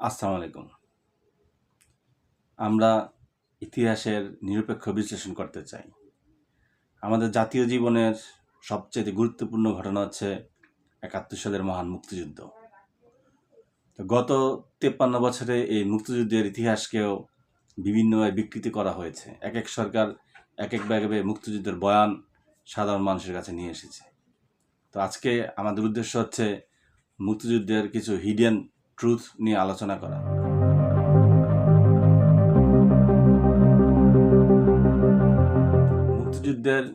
আসসালামু আলাইকুম। আমরা ইতিহাসের নিরপেক্ষ বিশ্লেষণ করতে চাই। আমাদের জাতীয় জীবনের সবচেয়ে গুরুত্বপূর্ণ ঘটনা হচ্ছে ৭১ সালের মহান মুক্তিযুদ্ধ। গত ৫৩ বছরে এই মুক্তিযুদ্ধের ইতিহাসকেও বিভিন্নভাবে বিকৃতি করা হয়েছে। এক এক সরকার এক একভাবে মুক্তিযুদ্ধের বয়ান সাধারণ মানুষের কাছে নিয়ে এসেছে। তো আজকে আমাদের উদ্দেশ্য হচ্ছে মুক্তিযুদ্ধের কিছু হিডেন ট্রুথ নিয়ে আলোচনা করা। মুক্তিযুদ্ধের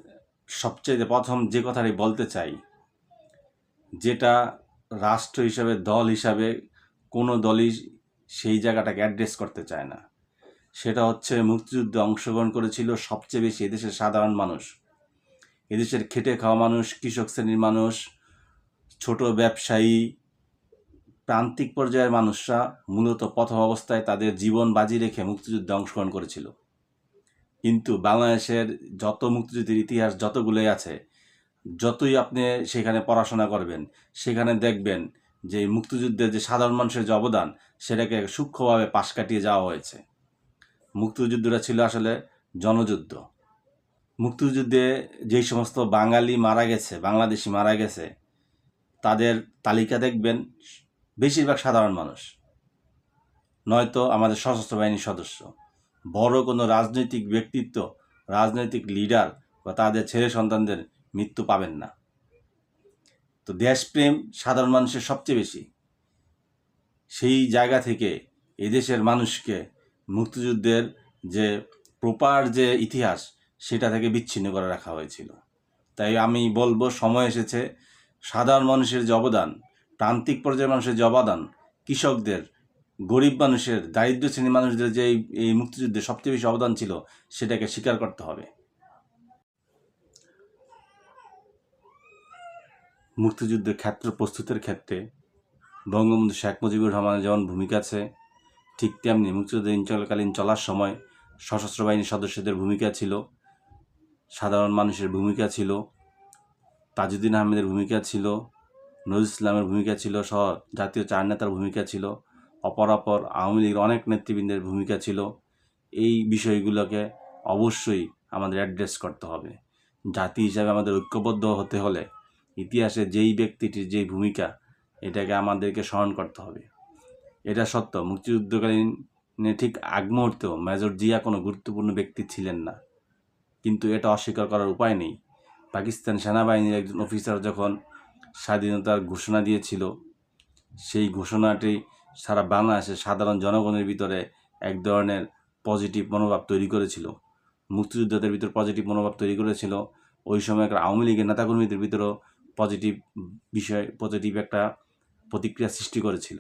সবচেয়ে প্রথম যে কথাটি বলতে চাই, যেটা রাষ্ট্র হিসাবে দল হিসাবে কোনো দলই সেই জায়গাটাকে অ্যাড্রেস করতে চায় না, সেটা হচ্ছে মুক্তিযুদ্ধে অংশগ্রহণ করেছিল সবচেয়ে বেশি এদেশের সাধারণ মানুষ, এদেশের খেটে খাওয়া মানুষ, কৃষক শ্রেণীর মানুষ, ছোট ব্যবসায়ী, প্রান্তিক পর্যায়ের মানুষরা মূলত প্রথম অবস্থায় তাদের জীবন বাজি রেখে মুক্তিযুদ্ধে অংশগ্রহণ করেছিল। কিন্তু বাংলাদেশের যত মুক্তিযুদ্ধের ইতিহাস যতগুলোই আছে, যতই আপনি সেখানে পড়াশোনা করবেন, সেখানে দেখবেন যে মুক্তিযুদ্ধের যে সাধারণ মানুষের যে অবদান, সেটাকে সূক্ষ্মভাবে পাশ কাটিয়ে যাওয়া হয়েছে। মুক্তিযুদ্ধটা ছিল আসলে জনযুদ্ধ। মুক্তিযুদ্ধে যেই সমস্ত বাঙালি মারা গেছে, বাংলাদেশি মারা গেছে, তাদের তালিকা দেখবেন বেশিরভাগ সাধারণ মানুষ, নয়তো আমাদের সশস্ত্র বাহিনীর সদস্য। বড় কোনো রাজনৈতিক ব্যক্তিত্ব, রাজনৈতিক লিডার বা তাদের ছেলে সন্তানদের মৃত্যু পাবেন না। তো দেশপ্রেম সাধারণ মানুষের সবচেয়ে বেশি। সেই জায়গা থেকে এদেশের মানুষকে মুক্তিযুদ্ধের যে প্রপার যে ইতিহাস, সেটা থেকে বিচ্ছিন্ন করে রাখা হয়েছিল। তাই আমি বলবো, সময় এসেছে সাধারণ মানুষের যে অবদান, প্রান্তিক পর্যায়ের মানুষের যে অবদান, কৃষকদের, গরিব মানুষের, দারিদ্র শ্রেণীর মানুষদের যে এই মুক্তিযুদ্ধে সবচেয়ে বেশি অবদান ছিল, সেটাকে স্বীকার করতে হবে। মুক্তিযুদ্ধের ক্ষেত্র প্রস্তুতের ক্ষেত্রে বঙ্গবন্ধু শেখ মুজিবুর রহমানের যেমন ভূমিকা আছে, ঠিক তেমনি মুক্তিযুদ্ধ চলাকালীন চলার সময় সশস্ত্র বাহিনীর সদস্যদের ভূমিকা ছিল, সাধারণ মানুষের ভূমিকা ছিল, তাজউদ্দিন আহমেদের ভূমিকা ছিল, নজরুল ইসলামের ভূমিকা ছিল, সহ জাতীয় চার নেতার ভূমিকা ছিল, অপরাপর আওয়ামী লীগের অনেক নেতৃবৃন্দের ভূমিকা ছিল। এই বিষয়গুলোকে অবশ্যই আমাদের অ্যাড্রেস করতে হবে। জাতি হিসাবে আমাদের ঐক্যবদ্ধ হতে হলে ইতিহাসে যেই ব্যক্তিটির যেই ভূমিকা, এটাকে আমাদেরকে স্মরণ করতে হবে। এটা সত্য, মুক্তিযুদ্ধকালীন ঠিক আগ মুহূর্তেও মেজর জিয়া কোনো গুরুত্বপূর্ণ ব্যক্তি ছিলেন না, কিন্তু এটা অস্বীকার করার উপায় নেই। পাকিস্তান সেনাবাহিনীর একজন অফিসার যখন স্বাধীনতার ঘোষণা দিয়েছিল, সেই ঘোষণাটি সারা বাংলাদেশের সাধারণ জনগণের ভিতরে এক ধরনের পজিটিভ মনোভাব তৈরি করেছিল, মুক্তিযোদ্ধাদের ভিতর পজিটিভ মনোভাব তৈরি করেছিল। ওই সময়কার আওয়ামী লীগের নেতাকর্মীদের ভিতরেও পজিটিভ একটা প্রতিক্রিয়া সৃষ্টি করেছিল।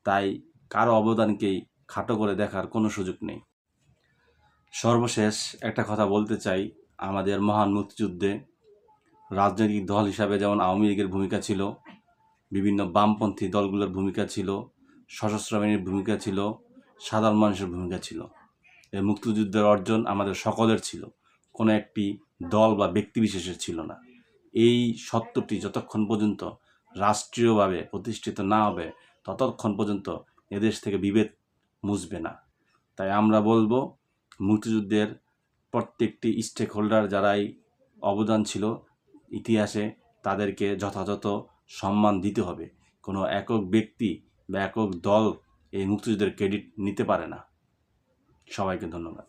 তাই কারো অবদানকেই খাটো করে দেখার কোনো সুযোগ নেই। সর্বশেষ একটা কথা বলতে চাই, আমাদের মহান মুক্তিযুদ্ধে রাজনৈতিক দল হিসাবে যেমন আওয়ামী লীগের ভূমিকা ছিল, বিভিন্ন বামপন্থী দলগুলোর ভূমিকা ছিল, সশস্ত্র বাহিনীর ভূমিকা ছিল, সাধারণ মানুষের ভূমিকা ছিল। এই মুক্তিযুদ্ধের অর্জন আমাদের সকলের ছিল, কোনো একটি দল বা ব্যক্তিবিশেষের ছিল না। এই সত্যটি যতক্ষণ পর্যন্ত রাষ্ট্রীয়ভাবে প্রতিষ্ঠিত না হবে, ততক্ষণ পর্যন্ত এদেশ থেকে বিভেদ মুছবে না। তাই আমরা বলবো, মুক্তিযুদ্ধের প্রত্যেকটি স্টেক হোল্ডার যারাই অবদান ছিল ইতিহাসে, তাদেরকে যথাযথ সম্মান দিতে হবে। কোনো একক ব্যক্তি বা একক দল এই মুক্তিযুদ্ধের ক্রেডিট নিতে পারে না। সবাইকে ধন্যবাদ।